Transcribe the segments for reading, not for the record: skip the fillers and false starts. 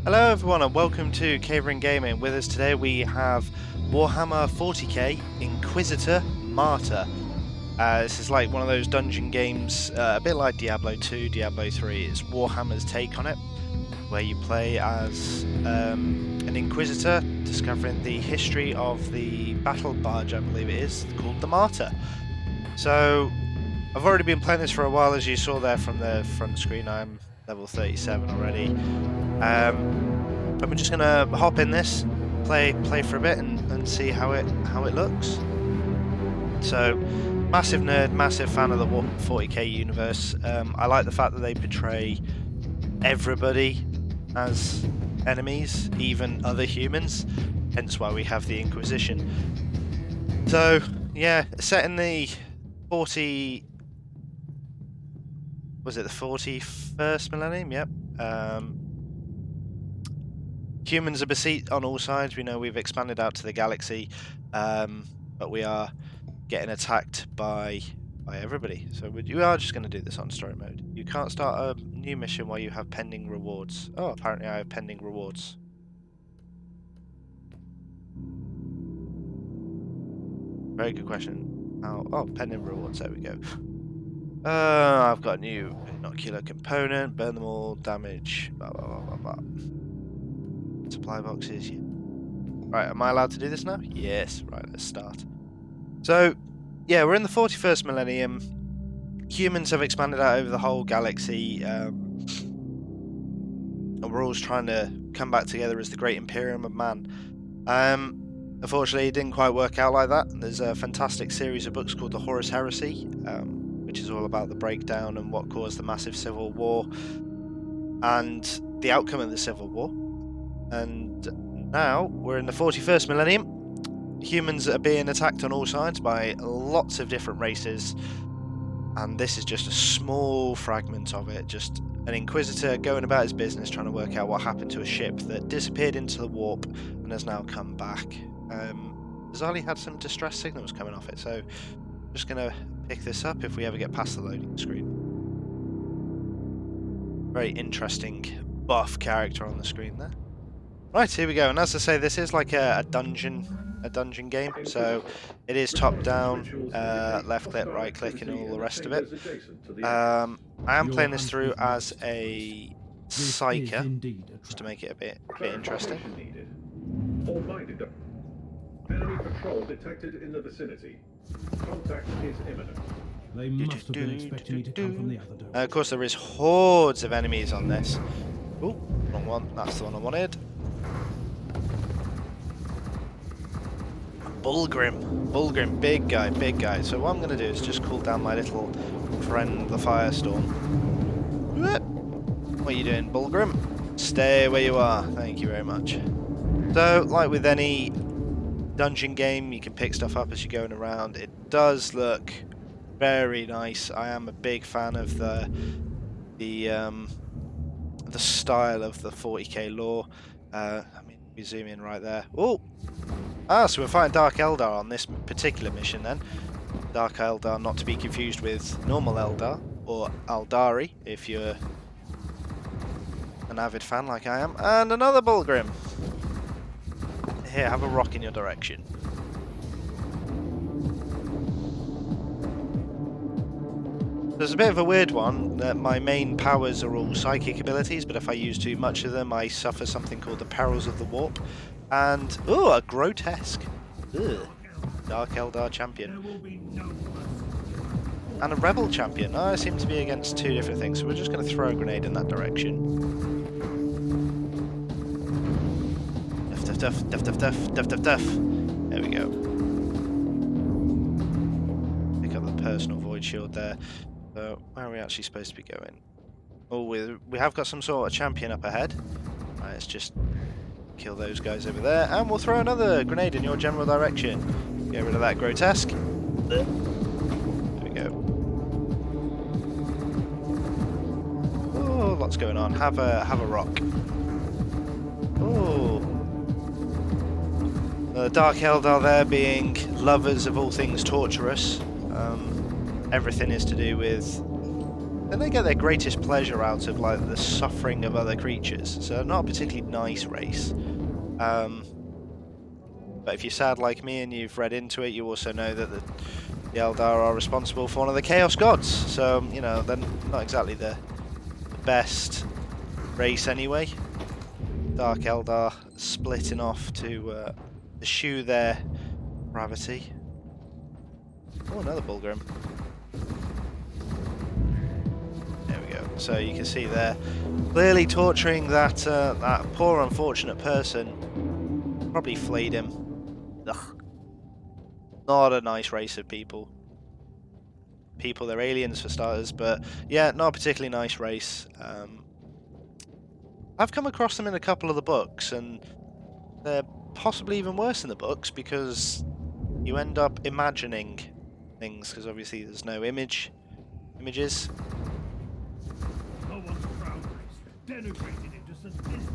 Hello everyone and welcome to Kayvryn Gaming. With us today we have Warhammer 40K, Inquisitor, Martyr. This is like one of those dungeon games, a bit like Diablo 2, Diablo 3. It's Warhammer's take on it, where you play as an Inquisitor, discovering the history of the battle barge, I believe it is, called the Martyr. So, I've already been playing this for a while, as you saw there from the front screen. I'm level 37 already. And we're just gonna hop in this, play for a bit, and see how it looks. So, massive nerd, massive fan of the 40k universe. I like the fact that they portray everybody as enemies, even other humans. Hence why we have the Inquisition. So, yeah, set in the 40. Was it the 41st millennium? Yep. Humans are beset on all sides. We know we've expanded out to the galaxy, but we are getting attacked by everybody. So we are just going to do this on story mode. You can't start a new mission while you have pending rewards. Oh, apparently I have pending rewards. Very good question. Oh, pending rewards. There we go. I've got a new binocular component. Burn them all. Damage. Blah blah blah blah blah. Supply boxes. Yeah. Right, am I allowed to do this now? Yes. Right, let's start. So, yeah, we're in the 41st millennium. Humans have expanded out over the whole galaxy, and we're all trying to come back together as the great Imperium of Man. Unfortunately, it didn't quite work out like that. There's a fantastic series of books called The Horus Heresy, which is all about the breakdown and what caused the massive civil war and the outcome of the civil war. And now we're in the 41st millennium. Humans are being attacked on all sides by lots of different races, and this is just a small fragment of it. Just an Inquisitor going about his business, trying to work out what happened to a ship that disappeared into the warp and has now come back. Bizarrely had some distress signals coming off it, so I'm just going to pick this up if we ever get past the loading screen. Very interesting buff character on the screen there. Right, here we go, and as I say, this is like a dungeon game, so it is top down, left click, right click, and all the rest of it. I am playing this through as a Psyker, just to make it a bit interesting. Enemy patrol detected in the vicinity. Contact is imminent. They must have been expecting me to come from the other door. Of course, there is hordes of enemies on this. Oh, wrong one. That's the one I wanted. Bullgrim, big guy. So what I'm going to do is just cool down my little friend, the Firestorm. What are you doing, Bullgrim? Stay where you are. Thank you very much. So, like with any dungeon game, you can pick stuff up as you're going around. It does look very nice. I am a big fan of the style of the 40k lore. I mean, we zoom in right there. Oh, so we're fighting Dark Eldar on this particular mission then. Dark Eldar, not to be confused with normal Eldar or Aldari, if you're an avid fan like I am. And another Bullgrim. Here, have a rock in your direction. There's a bit of a weird one that my main powers are all psychic abilities, but if I use too much of them, I suffer something called the perils of the warp. And, oh, a grotesque. Ugh. Dark Eldar champion. And a rebel champion. I seem to be against two different things, so we're just going to throw a grenade in that direction. Duff. There we go. Pick up the personal void shield there. So, where are we actually supposed to be going? Oh, we have got some sort of champion up ahead. Right, let's just kill those guys over there, and we'll throw another grenade in your general direction. Get rid of that grotesque. There we go. Oh, lots going on. Have a rock. Oh. Dark Eldar there being lovers of all things torturous. Everything is to do with then they get their greatest pleasure out of like the suffering of other creatures. So they're not a particularly nice race. But if you're sad like me and you've read into it, you also know that the Eldar are responsible for one of the Chaos Gods. So, you know, they're not exactly the best race anyway. Dark Eldar splitting off to eschew their gravity. Oh, another Bulgrim. There we go. So you can see there, clearly torturing that that poor unfortunate person. Probably flayed him. Ugh. Not a nice race of people. They're aliens for starters, but yeah, not a particularly nice race. I've come across them in a couple of the books, and they're possibly even worse in the books because you end up imagining things, because obviously there's no images.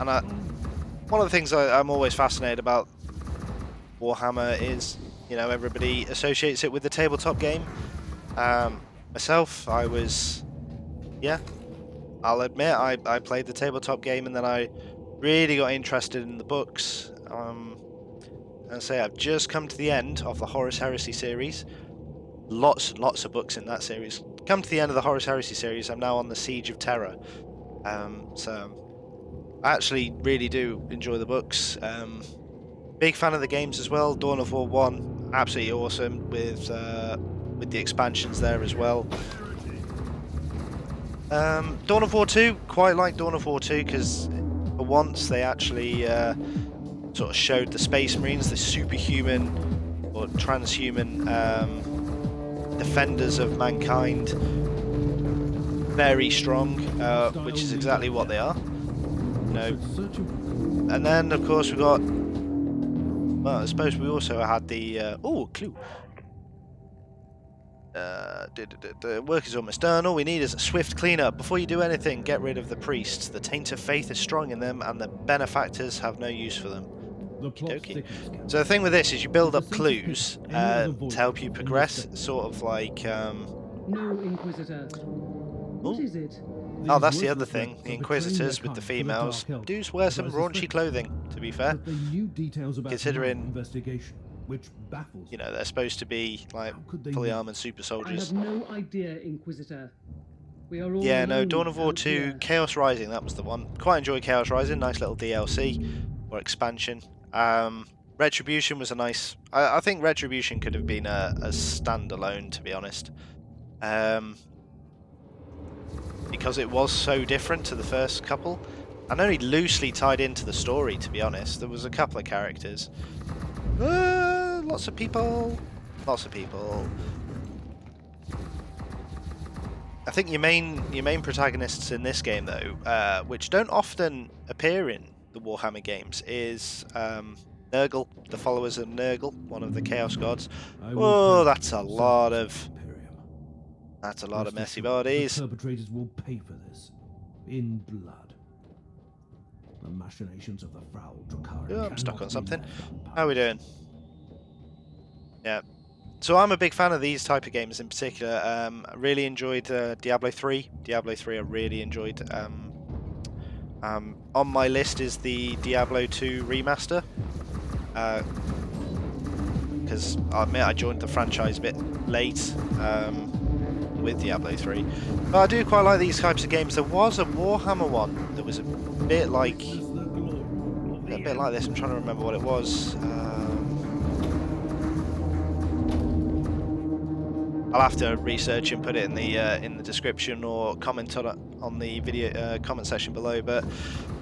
And one of the things I'm always fascinated about Warhammer is, you know, everybody associates it with the tabletop game. Myself, I'll admit, I played the tabletop game, and then I really got interested in the books. And say I've just come to the end of the Horus Heresy series. Lots and lots of books in that series. Come to the end of the Horus Heresy series. I'm now on the Siege of Terror. So I actually really do enjoy the books. Big fan of the games as well. Dawn of War 1, absolutely awesome with the expansions there as well. Dawn of War 2, quite like Dawn of War 2 because for once they actually sort of showed the Space Marines, the superhuman or transhuman defenders of mankind, very strong, which is exactly what they are. You know. And then of course we got. Well, I suppose we also had the clue. The work is almost done. All we need is a swift cleanup. Before you do anything, get rid of the priests. The taint of faith is strong in them, and the benefactors have no use for them. Okay. So the thing with this is you build up clues to help you progress, sort of like. No, Inquisitor. What is it? Oh, that's the other thing. The Inquisitors with the females do wear some raunchy clothing, to be fair. Considering, you know, they're supposed to be like fully armored super soldiers. I have no idea, Inquisitor. We are all no, Dawn of War 2, Chaos Rising, that was the one. Quite enjoyed Chaos Rising, nice little DLC or expansion. Retribution was a nice. I think Retribution could have been a standalone, to be honest. Because it was so different to the first couple, and only loosely tied into the story, to be honest. There was a couple of characters. Lots of people. I think your main protagonists in this game, though, which don't often appear in the Warhammer games, is Nurgle, the followers of Nurgle, one of the Chaos Gods. Oh, that's a lot of messy bodies. The perpetrators will pay for this in blood. The machinations of the Frau Drakari. Oh, I'm stuck on something. How are we doing? Yeah. So I'm a big fan of these type of games in particular. I really enjoyed Diablo 3. Diablo 3 I really enjoyed. On my list is the Diablo 2 remaster. Because I admit I joined the franchise a bit late. With Diablo 3, but I do quite like these types of games. There was a Warhammer one that was a bit like this. I'm trying to remember what it was. I'll have to research and put it in the description or comment on the video comment section below. But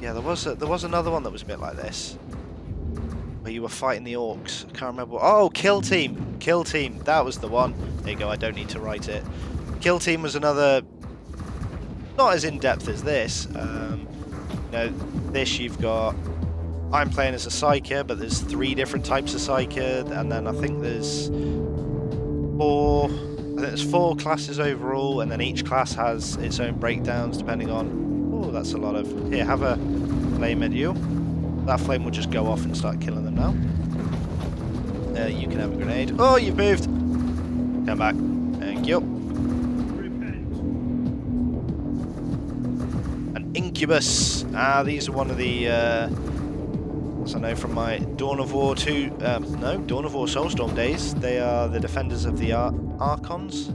yeah, there was another one that was a bit like this, where you were fighting the orcs. I can't remember. Oh, Kill Team. That was the one. There you go. I don't need to write it. Kill Team was another, not as in-depth as this. You know, this you've got, I'm playing as a Psyker, but there's 3 different types of Psyker, and then I think there's 4 classes overall, and then each class has its own breakdowns depending on, oh, that's a lot of, here, have a flame at you. That flame will just go off and start killing them now. You can have a grenade. Oh, you've moved. Come back. Thank you. Incubus. These are one of the, as I know from my Dawn of War 2, Dawn of War Soulstorm days. They are the defenders of the Archons,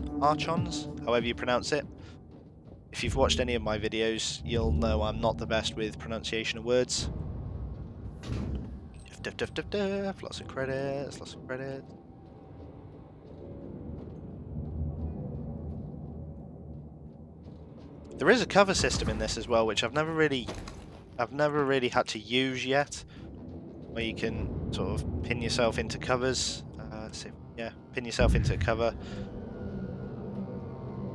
however you pronounce it. If you've watched any of my videos, you'll know I'm not the best with pronunciation of words. Lots of credits, lots of credits. There is a cover system in this as well, which I've never really had to use yet, where you can sort of pin yourself into covers. Pin yourself into a cover.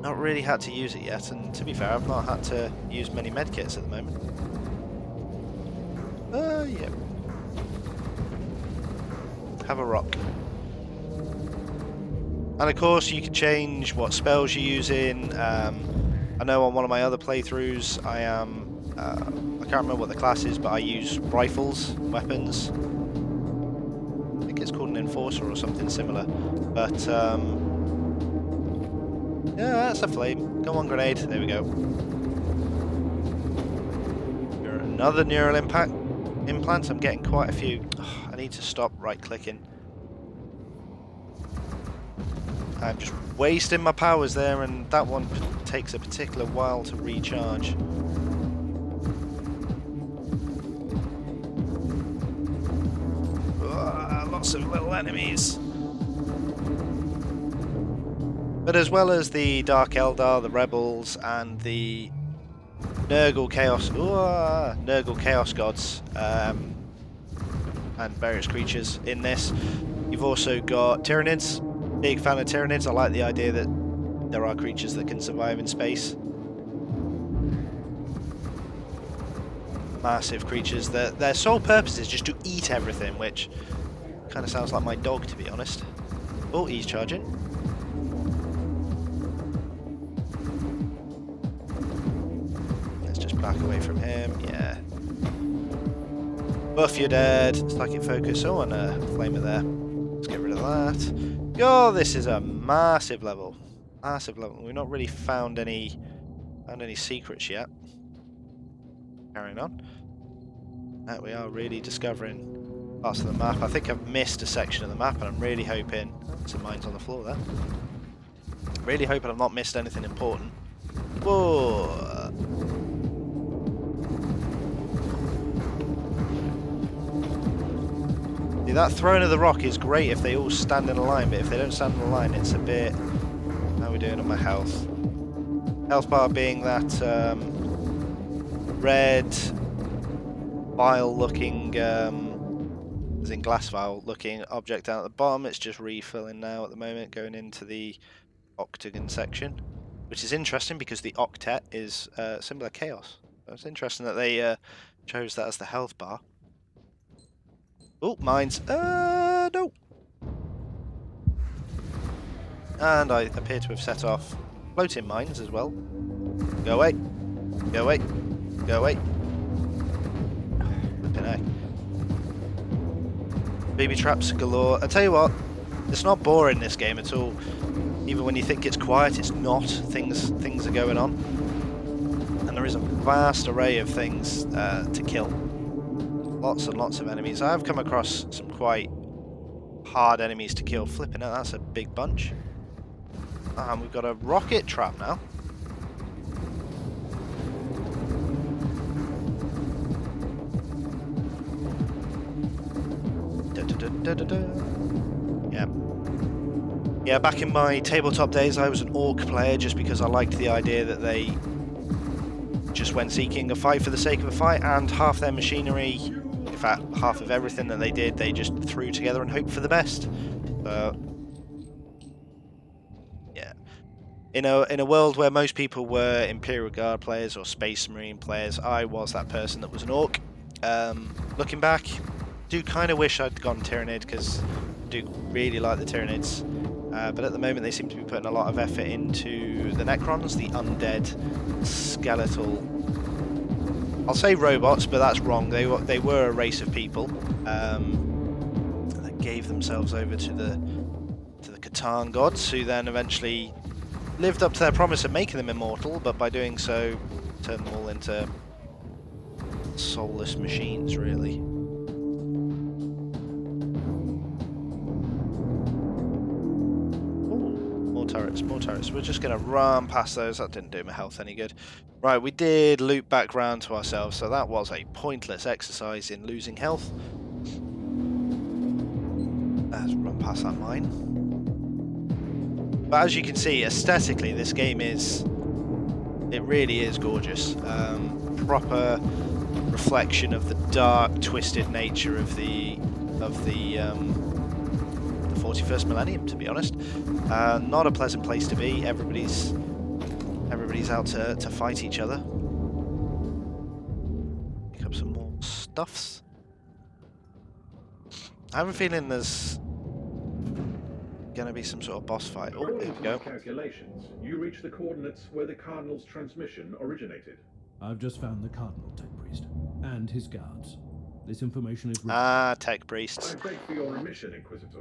Not really had to use it yet, and to be fair, I've not had to use many medkits at the moment. Yeah. Have a rock. And of course, you can change what spells you're using. I know on one of my other playthroughs, I can't remember what the class is, but I use rifles, weapons. I think it's called an enforcer or something similar. But yeah, that's a flame. Come on, grenade. There we go. Another neural implants. I'm getting quite a few. Oh, I need to stop right-clicking. I'm just wasting my powers there, and that one takes a particular while to recharge. Lots of little enemies. But as well as the Dark Eldar, the Rebels, and the Nurgle Chaos Gods, and various creatures in this, you've also got Tyranids. Big fan of Tyranids. I like the idea that there are creatures that can survive in space. Massive creatures that their sole purpose is just to eat everything, which kind of sounds like my dog, to be honest. Oh, he's charging. Let's just back away from him. Yeah. Buff, you're dead. Psychic focus. Oh, and a flamer there. Let's get rid of that. Oh, this is a massive level. Massive level. We've not really found any secrets yet. Carrying on. Now we are really discovering parts of the map. I think I've missed a section of the map, and I'm really hoping some mines on the floor there. Really hoping I've not missed anything important. Whoa. See, that throwing of the rock is great if they all stand in a line, but if they don't stand in a line, it's a bit... How are we doing on my health? Health bar being that red vial looking, as in glass vial looking object down at the bottom. It's just refilling now at the moment, going into the octagon section, which is interesting because the octet is symbol of chaos. So it's interesting that they chose that as the health bar. Oh, mines. No. And I appear to have set off floating mines as well. Go away. Go away. Go away. Flipping heck. Baby traps galore. I tell you what, it's not boring, this game at all. Even when you think it's quiet, it's not. Things are going on. And there is a vast array of things to kill. Lots and lots of enemies. I've come across some quite hard enemies to kill. Flipping out, that's a big bunch. And we've got a rocket trap now. Yeah, back in my tabletop days, I was an orc player just because I liked the idea that they just went seeking a fight for the sake of a fight, and half their machinery, in fact, half of everything that they did, they just threw together and hoped for the best. Yeah. In a world where most people were Imperial Guard players or Space Marine players, I was that person that was an orc. Looking back, do kind of wish I'd gone Tyranid, because I do really like the Tyranids. But at the moment they seem to be putting a lot of effort into the Necrons, the undead, skeletal... I'll say robots, but that's wrong. They were a race of people that gave themselves over to the Catan gods, who then eventually lived up to their promise of making them immortal, but by doing so turned them all into soulless machines, really. More turrets, more turrets. We're just going to run past those. That didn't do my health any good. Right, we did loop back round to ourselves, so that was a pointless exercise in losing health. Let's run past that mine. But as you can see, aesthetically, this game is... It really is gorgeous. Proper reflection of the dark, twisted nature of the 41st millennium, to be honest. Not a pleasant place to be. Everybody's out to fight each other. Pick up some more stuffs. I have a feeling there's gonna be some sort of boss fight. Oh, there we go. Calculations, you reach the coordinates where the Cardinal's transmission originated. I've just found the Cardinal Tech Priest and his guards. This information is... Tech Priest. I beg for your remission, Inquisitor.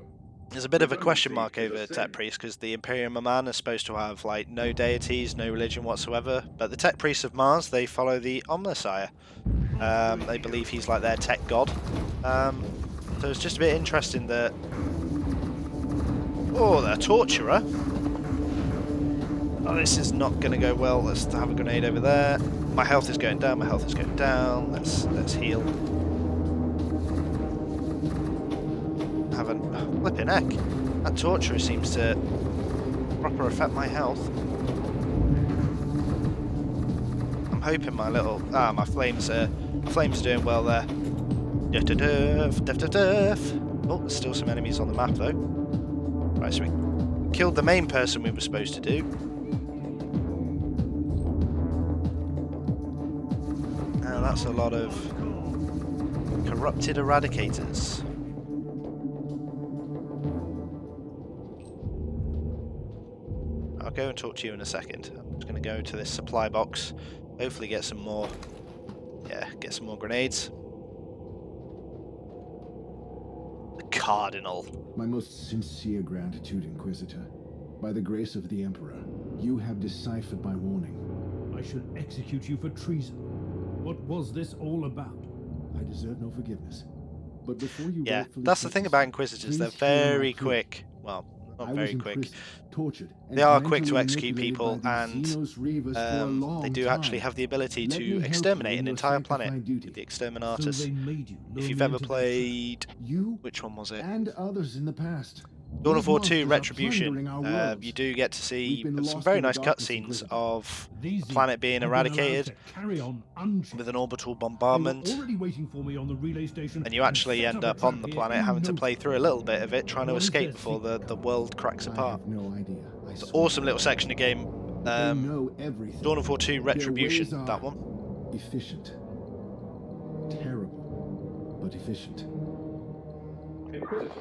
There's a bit of a question mark over Tech Priest because the Imperium of Man is supposed to have like no deities, no religion whatsoever. But the Tech Priests of Mars, they follow the Omnissiah. They believe he's like their tech god. So it's just a bit interesting that... Oh, they're a torturer. Oh, this is not going to go well. Let's have a grenade over there. My health is going down. My health is going down. Let's heal. Flipping heck. That torturer seems to proper affect my health. I'm hoping my little... my flames are doing well there. Duff, duff, duff, duff, duff, duff. Oh, there's still some enemies on the map though. Right, so we killed the main person we were supposed to do. Now that's a lot of corrupted eradicators. I'll go and talk to you in a second. I'm just going to go to this supply box. Hopefully get some more... Yeah, get some more grenades. The Cardinal. My most sincere gratitude, Inquisitor. By the grace of the Emperor, you have deciphered my warning. I should execute you for treason. What was this all about? I deserve no forgiveness. But before you... Yeah, that's the thing about Inquisitors. They're very quick. Well, not very quick. Tortured, they are quick to execute people, and they do actually have the ability to exterminate an entire planet with the Exterminatus. So they made you If you've luring ever into played... You Which one was it? and others in the past. Dawn of These War 2 monsters are Retribution. plundering our worlds. You do get to see We've been some lost very in the nice darkness, cutscenes Inquisitor. of These the planet being have been allowed eradicated to carry on unchecked. with an orbital They were bombardment. already waiting for me on the relay station, And you actually set end a up on trap the here planet in having to no play time. through a little bit of it, trying to What is escape their before secret the world cracks I apart. have no idea. I It's an swear. awesome little section of game. They know everything. Dawn of War 2 Their Retribution, ways are that one. Efficient. Terrible, but efficient. Inquisitor,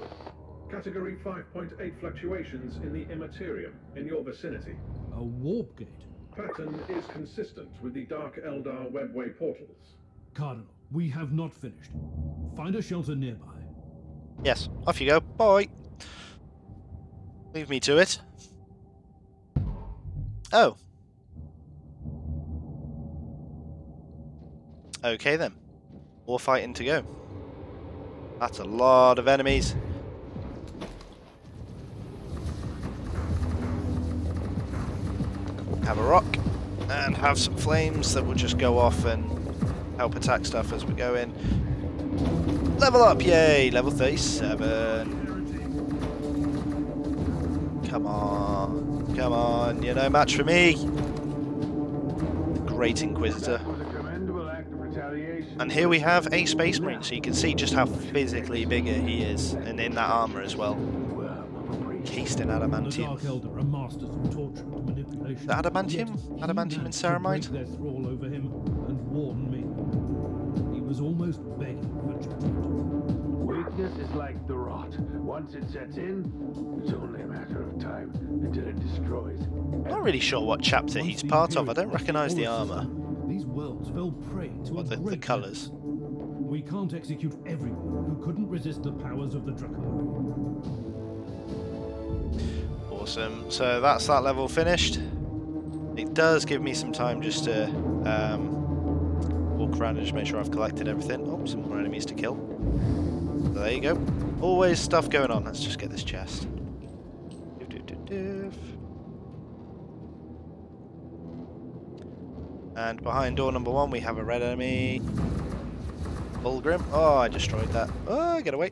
Category 5.8 fluctuations in the Immaterium in your vicinity. A warp gate. Pattern is consistent with the Dark Eldar webway portals. Cardinal, we have not finished. Find a shelter nearby. Yes, off you go. Bye. Leave me to it. Oh. Okay then. More fighting to go. That's a lot of enemies. Have a rock and have some flames that will just go off and help attack stuff as we go in. Level up, yay! Level 37. Come on, come on, you're no match for me. Great Inquisitor. And here we have a Space Marine, so you can see just how physically bigger he is, and in that armour as well. Cased in The adamantium. Dark Eldar are masters of torture and manipulation. The adamantium? Yet he Adamantium and managed to ceramide? break their thrall over him and warn me. He was almost begging for judgment. Weakness is like the rot. Once it sets in, it's only a matter of time until it destroys. I'm not really sure what chapter Once he's the part of. I Imperium don't recognise the lost all armour. system, These worlds fell prey to Or a the great colours. menace. We can't execute everyone who couldn't resist the powers of the Draconic. Awesome. So that's that level finished. It does give me some time just to... oh, walk around and just make sure I've collected everything. Oh, some more enemies to kill. So there you go. Always stuff going on. Let's just get this chest. And behind door number 1 we have a red enemy. Bullgrim. Oh, I destroyed that. Oh, get away.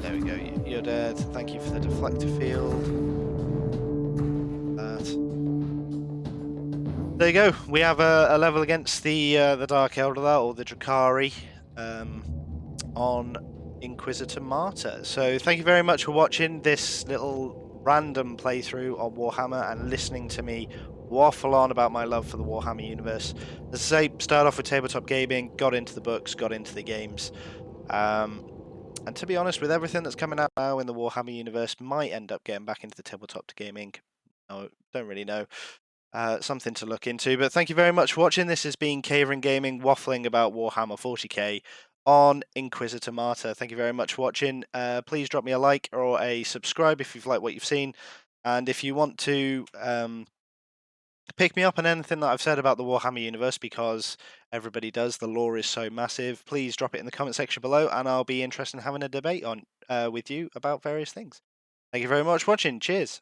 There we go. You're dead. Thank you for the deflector field. There you go. We have a level against the Dark Eldar or the Drakari on Inquisitor Martyr. So thank you very much for watching this little random playthrough on Warhammer and listening to me waffle on about my love for the Warhammer universe. As I say, start off with tabletop gaming, got into the books, got into the games. And to be honest, with everything that's coming out now in the Warhammer universe, might end up getting back into the tabletop gaming. I don't really know. Something to look into. But thank you very much for watching. This has been Kayvryn Gaming waffling about Warhammer 40k on Inquisitor Martyr. Thank you very much for watching. Please drop me a like or a subscribe if you've liked what you've seen. And if you want to pick me up on anything that I've said about the Warhammer universe, because everybody does, the lore is so massive, please drop it in the comment section below and I'll be interested in having a debate on with you about various things. Thank you very much for watching. Cheers.